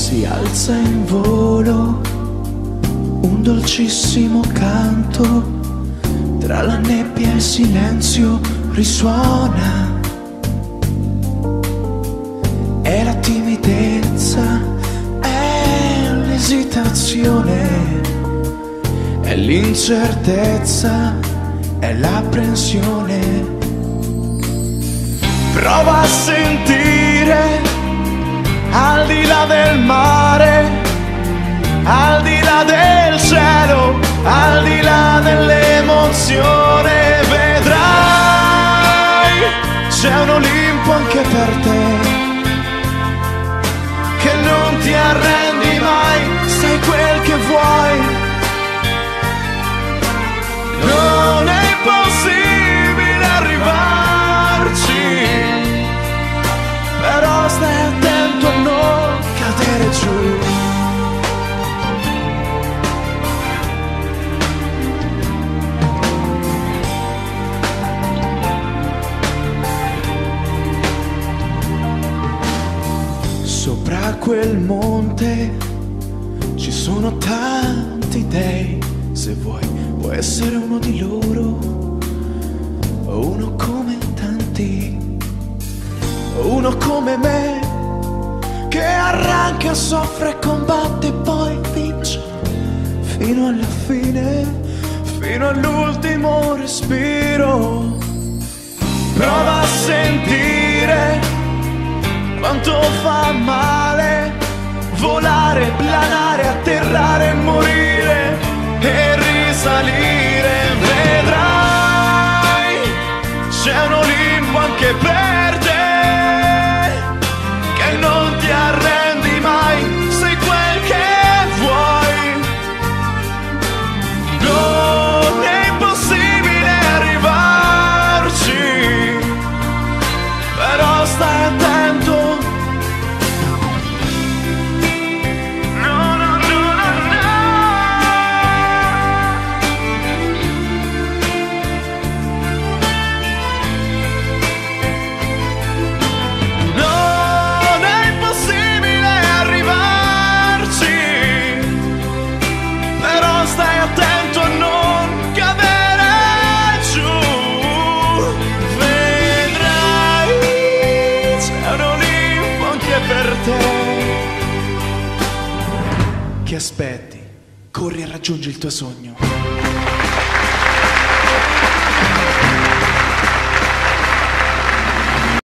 Si alza in volo un dolcissimo canto, tra la nebbia e il silenzio risuona. È la timidezza, è l'esitazione, è l'incertezza, è l'apprensione. Prova a sentire al di là del mare, al di là del cielo, al di là dell'emozione. Vedrai, c'è un Olimpo anche per te, che non ti arrendi mai, sai quel che vuoi. Non è possibile arrivarci, però stai attento a non cadere giù. Sopra quel monte ci sono tanti dei, se vuoi puoi essere uno di loro, o uno come tanti, o uno come me, che arranca, soffre, combatte e poi vince fino alla fine, fino all'ultimo respiro. Prova a sentire quanto fa male volare, planare, atterrare, morire e risalire. Vedrai, c'è un Olimpo anche per te, che non ti arrendi mai, sei quel che vuoi. Non è impossibile arrivarci, però stai attento. Che aspetti? Corri e raggiungi il tuo sogno.